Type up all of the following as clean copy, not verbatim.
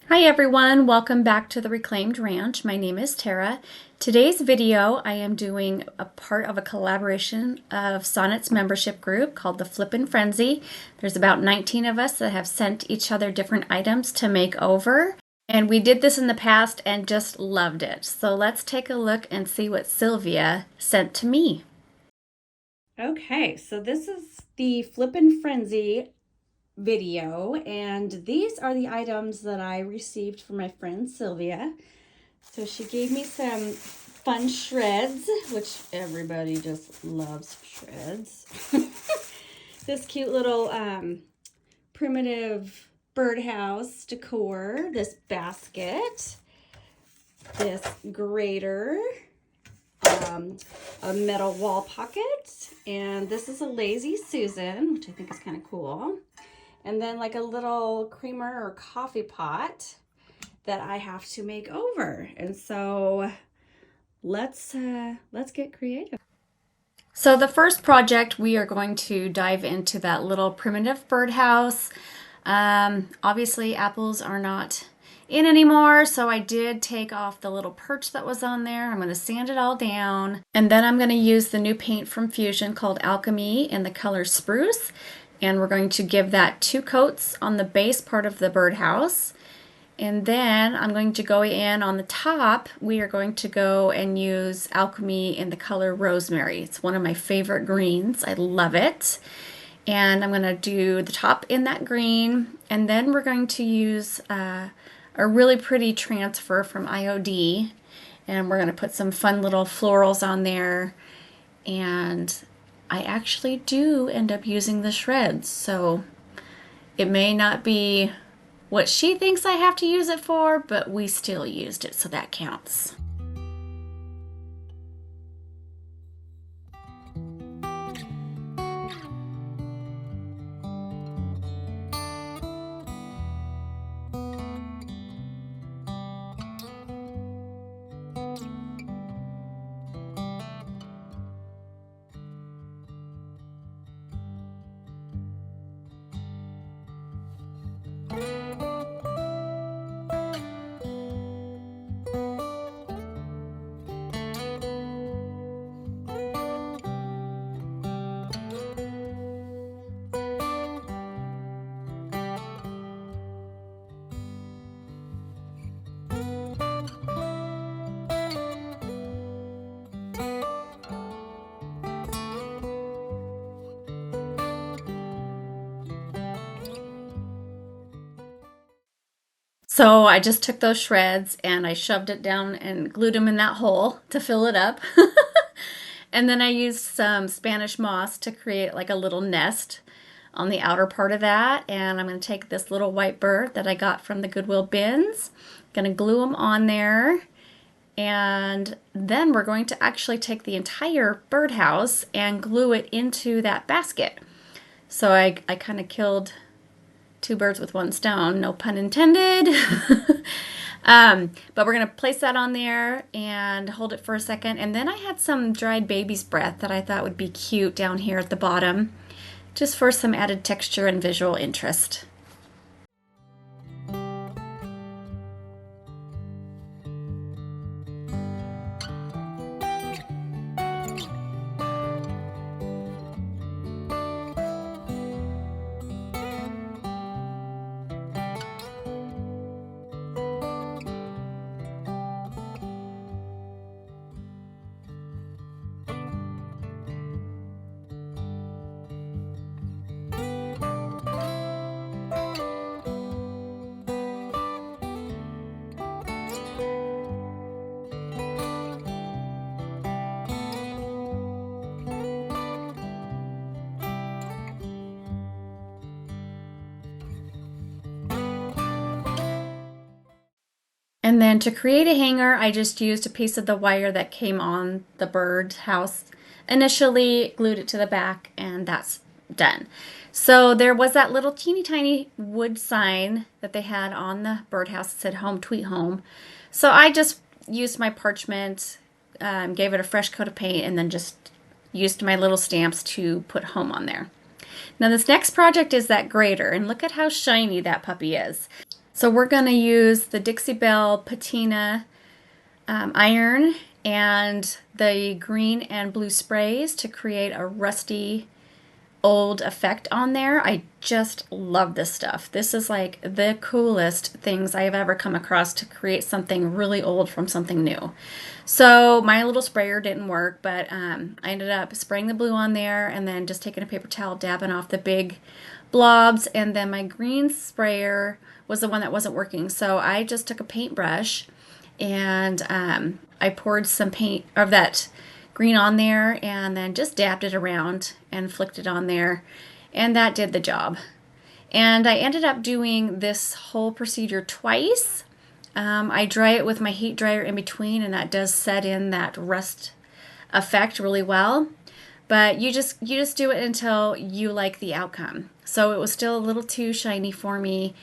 Hi everyone, welcome back to the Reclaimed Ranch. My name is Tara. Today's video I am doing a part of a collaboration of Sonnet's membership group called the Flippin Frenzy. There's about 19 of us that have sent each other different items to make over. And we did this in the past and just loved it. So let's take a look and see what Sylvia sent to me. Okay, so this is the Flippin Frenzy video, and these are the items that I received from my friend Sylvia. So she gave me some fun shreds, which everybody just loves shreds. This cute little primitive birdhouse decor, this basket, this grater, a metal wall pocket, and this is a Lazy Susan, which I think is kind of cool. And then like a little creamer or coffee pot that I have to make over. And so let's get creative. So the first project, we are going to dive into that little primitive birdhouse. Obviously apples are not in anymore, so I did take off the little perch that was on there. I'm going to sand it all down, and then I'm going to use the new paint from Fusion called Alchemy in the color Spruce, and we're going to give that 2 coats on the base part of the birdhouse. And then I'm going to go in on the top. We are going to go and use Alchemy in the color Rosemary. It's one of my favorite greens. I love it. And I'm going to do the top in that green. And then we're going to use a really pretty transfer from IOD. And we're going to put some fun little florals on there. And I actually do end up using the shreds. So it may not be what she thinks I have to use it for, but we still used it, so that counts. So I just took those shreds and I shoved it down and glued them in that hole to fill it up. And then I used some Spanish moss to create like a little nest on the outer part of that. And I'm going to take this little white bird that I got from the Goodwill bins, going to glue them on there. And then we're going to actually take the entire birdhouse and glue it into that basket. So I kind of killed 2 birds with 1 stone, no pun intended. But we're going to place that on there and hold it for a second. And then I had some dried baby's breath that I thought would be cute down here at the bottom, just for some added texture and visual interest. And then to create a hanger, I just used a piece of the wire that came on the bird house initially, glued it to the back, and that's done. So there was that little teeny tiny wood sign that they had on the birdhouse that said "Home Tweet Home." So I just used my parchment, gave it a fresh coat of paint, and then just used my little stamps to put home on there. Now this next project is that grater, and look at how shiny that puppy is. So we're going to use the Dixie Belle patina iron and the green and blue sprays to create a rusty old effect on there. I just love this stuff. This is like the coolest things I have ever come across to create something really old from something new. So my little sprayer didn't work, but I ended up spraying the blue on there and then just taking a paper towel, dabbing off the big blobs, and then my green sprayer was the one that wasn't working. So I just took a paintbrush and I poured some paint of that green on there and then just dabbed it around and flicked it on there, and that did the job. And I ended up doing this whole procedure twice. I dry it with my heat dryer in between, and that does set in that rust effect really well. But you just do it until you like the outcome. So it was still a little too shiny for me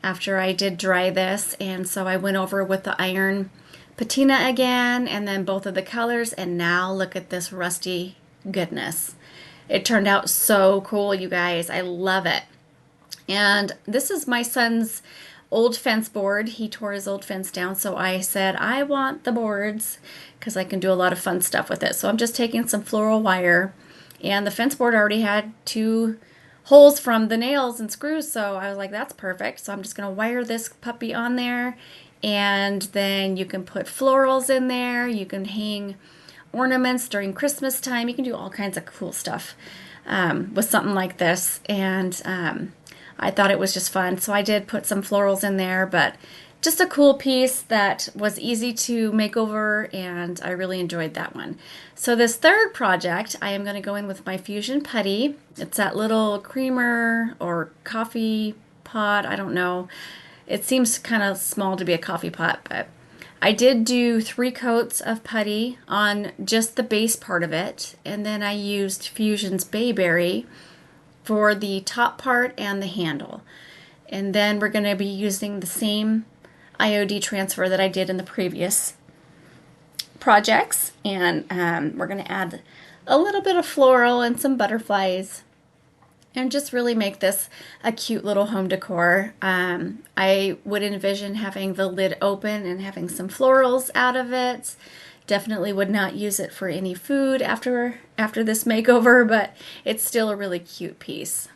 after I did dry this, and so I went over with the iron patina again, and then both of the colors, and now look at this rusty goodness. It turned out so cool, you guys. I love it. And this is my son's old fence board. He tore his old fence down, so I said I want the boards because I can do a lot of fun stuff with it. So I'm just taking some floral wire, and the fence board already had 2 holes from the nails and screws, so I was like, that's perfect. So I'm just going to wire this puppy on there, and then you can put florals in there. You can hang ornaments during Christmas time. You can do all kinds of cool stuff with something like this, and I thought it was just fun. So I did put some florals in there, but just a cool piece that was easy to make over, and I really enjoyed that one. So this third project, I am going to go in with my Fusion Putty. It's that little creamer or coffee pot, I don't know. It seems kind of small to be a coffee pot, but I did do 3 coats of putty on just the base part of it, and then I used Fusion's Bayberry for the top part and the handle. And then we're going to be using the same IOD transfer that I did in the previous projects, and we're going to add a little bit of floral and some butterflies and just really make this a cute little home decor. I would envision having the lid open and having some florals out of it. Definitely would not use it for any food after this makeover, but it's still a really cute piece.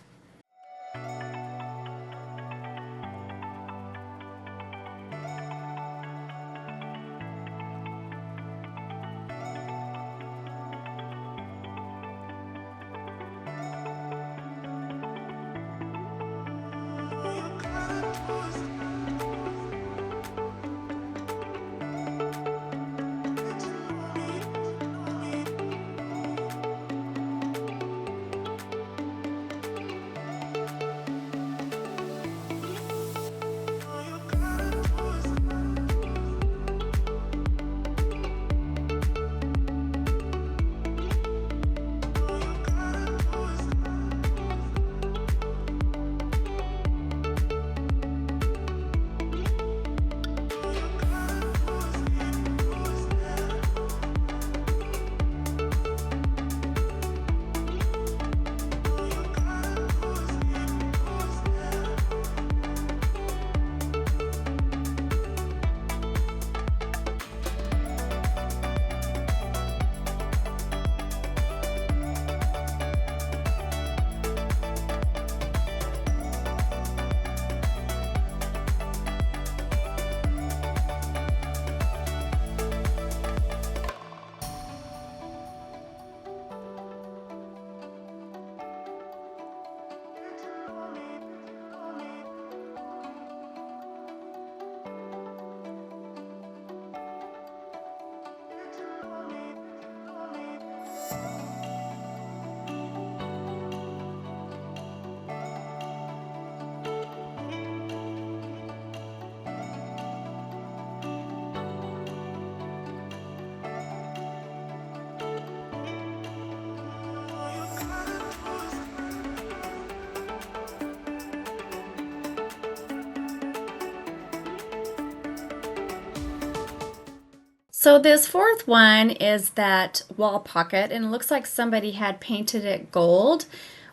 So this fourth one is that wall pocket, and it looks like somebody had painted it gold,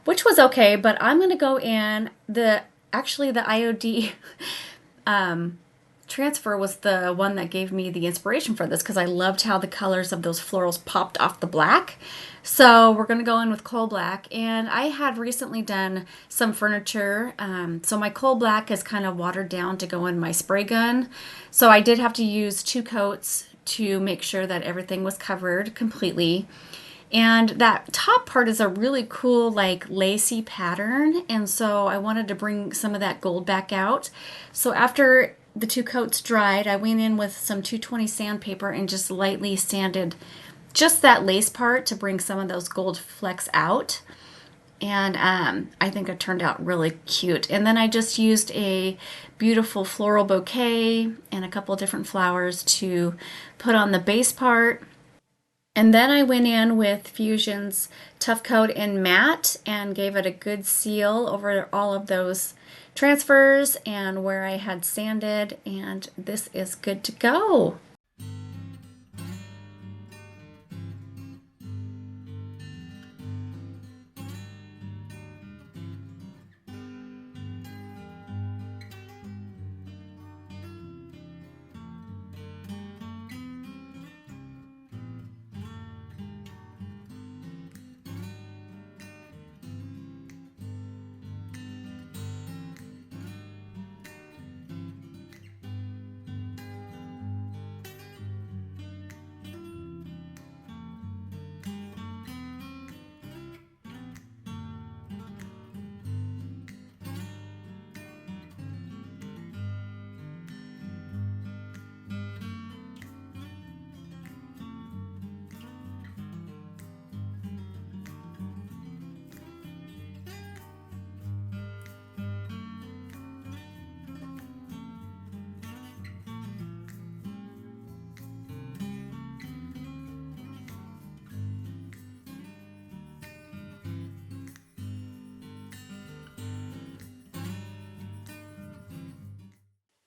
which was okay, but I'm going to go in actually the IOD transfer was the one that gave me the inspiration for this, because I loved how the colors of those florals popped off the black. So we're going to go in with coal black, and I had recently done some furniture, so my coal black is kind of watered down to go in my spray gun. So I did have to use 2 coats to make sure that everything was covered completely. And that top part is a really cool, like, lacy pattern, and so I wanted to bring some of that gold back out. So after the 2 coats dried, I went in with some 220 sandpaper and just lightly sanded just that lace part to bring some of those gold flecks out. And I think it turned out really cute. And then I just used a beautiful floral bouquet and a couple different flowers to put on the base part. And then I went in with Fusion's Tough Coat in Matte and gave it a good seal over all of those transfers and where I had sanded, and this is good to go.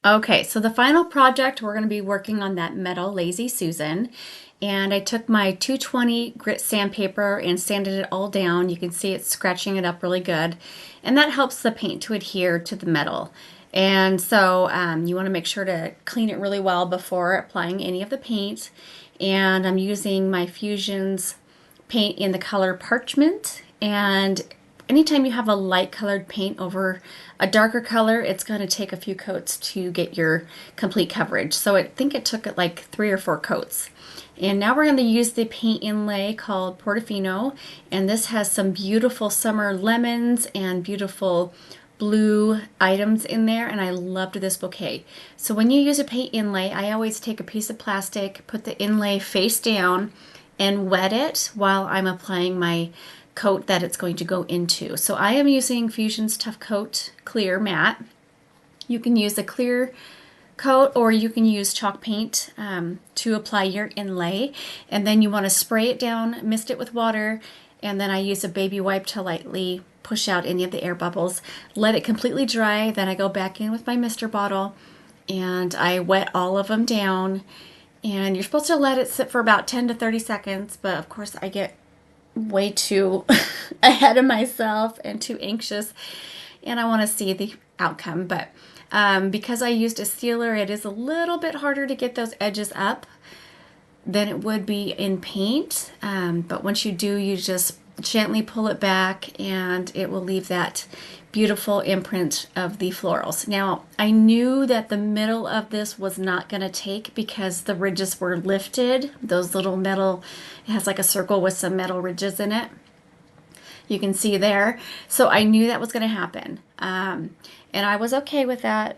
Okay, so the final project, we're going to be working on that metal Lazy Susan. And I took my 220 grit sandpaper and sanded it all down. You can see it's scratching it up really good. And that helps the paint to adhere to the metal. And so you want to make sure to clean it really well before applying any of the paint. And I'm using my Fusion's paint in the color Parchment. And anytime you have a light colored paint over a darker color, it's going to take a few coats to get your complete coverage. So I think it took like 3 or 4 coats. And now we're going to use the paint inlay called Portofino, and this has some beautiful summer lemons and beautiful blue items in there, and I loved this bouquet. So when you use a paint inlay, I always take a piece of plastic, put the inlay face down, and wet it while I'm applying my coat that it's going to go into. So I am using Fusion's Tough Coat Clear Matte. You can use a clear coat or you can use chalk paint to apply your inlay, and then you want to spray it down, mist it with water, and then I use a baby wipe to lightly push out any of the air bubbles. Let it completely dry, then I go back in with my mister bottle and I wet all of them down, and you're supposed to let it sit for about 10 to 30 seconds, but of course I get way too ahead of myself and too anxious, and I want to see the outcome. But because I used a sealer, it is a little bit harder to get those edges up than it would be in paint. But once you do, you just gently pull it back and it will leave that beautiful imprint of the florals. Now, I knew that the middle of this was not going to take because the ridges were lifted. Those little metal, it has like a circle with some metal ridges in it. You can see there. So I knew that was going to happen. And I was okay with that.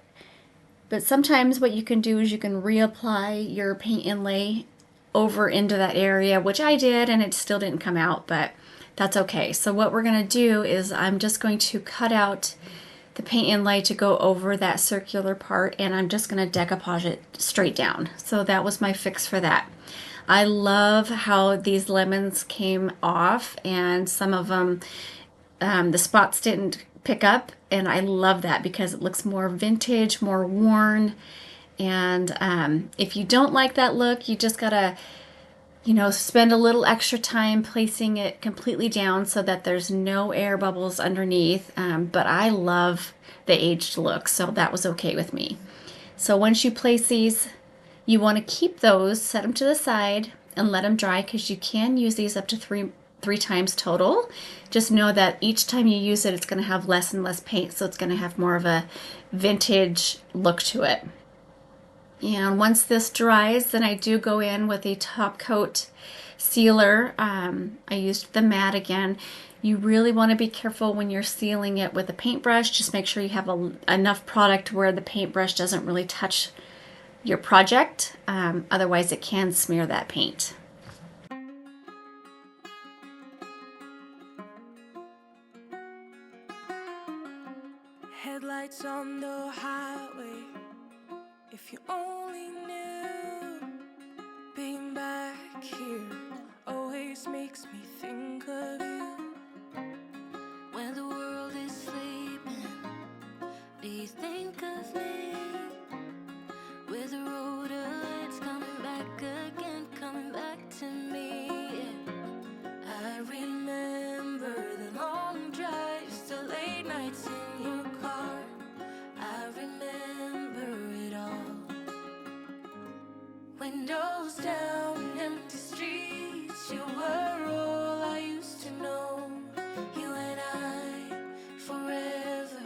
But sometimes what you can do is you can reapply your paint inlay over into that area, which I did, and it still didn't come out, but that's okay. So what we're going to do is I'm just going to cut out the paint inlay to go over that circular part, and I'm just going to decoupage it straight down. So that was my fix for that. I love how these lemons came off, and some of them, the spots didn't pick up, and I love that because it looks more vintage, more worn. And if you don't like that look, you just gotta, spend a little extra time placing it completely down so that there's no air bubbles underneath. But I love the aged look, so that was okay with me. So once you place these, you want to keep those, set them to the side, and let them dry, because you can use these up to three times total. Just know that each time you use it, it's going to have less and less paint, so it's going to have more of a vintage look to it. And once this dries, then I do go in with a top coat sealer. I used the matte again. You really want to be careful when you're sealing it with a paintbrush. Just make sure you have enough product where the paintbrush doesn't really touch your project. Otherwise, it can smear that paint. Headlights on the highway. If you only knew, being back here always makes me think of you. When the world is sleeping, do you think of me? With the road ahead's coming back again, coming back to me. I remember the long drives, the late nights in your car. I remember it all. Windows down, empty streets, you were all I used to know. You and I, forever,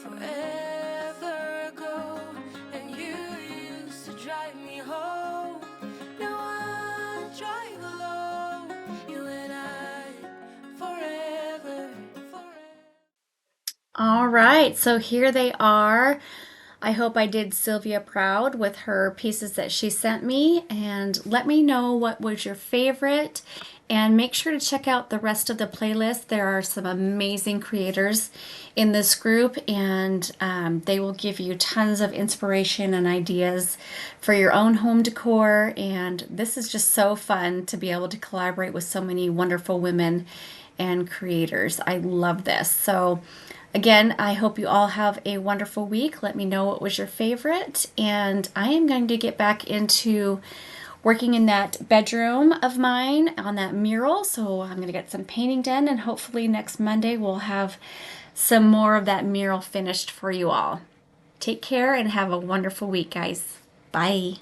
forever ago. And you used to drive me home. Now I drive alone. You and I, forever, forever. All right, so here they are. I hope I did Sylvia proud with her pieces that she sent me, and let me know what was your favorite, and make sure to check out the rest of the playlist. There are some amazing creators in this group, and they will give you tons of inspiration and ideas for your own home decor. And this is just so fun to be able to collaborate with so many wonderful women and creators. I love this. So again, I hope you all have a wonderful week. Let me know what was your favorite. And I am going to get back into working in that bedroom of mine on that mural. So I'm going to get some painting done, and hopefully next Monday we'll have some more of that mural finished for you all. Take care and have a wonderful week, guys. Bye.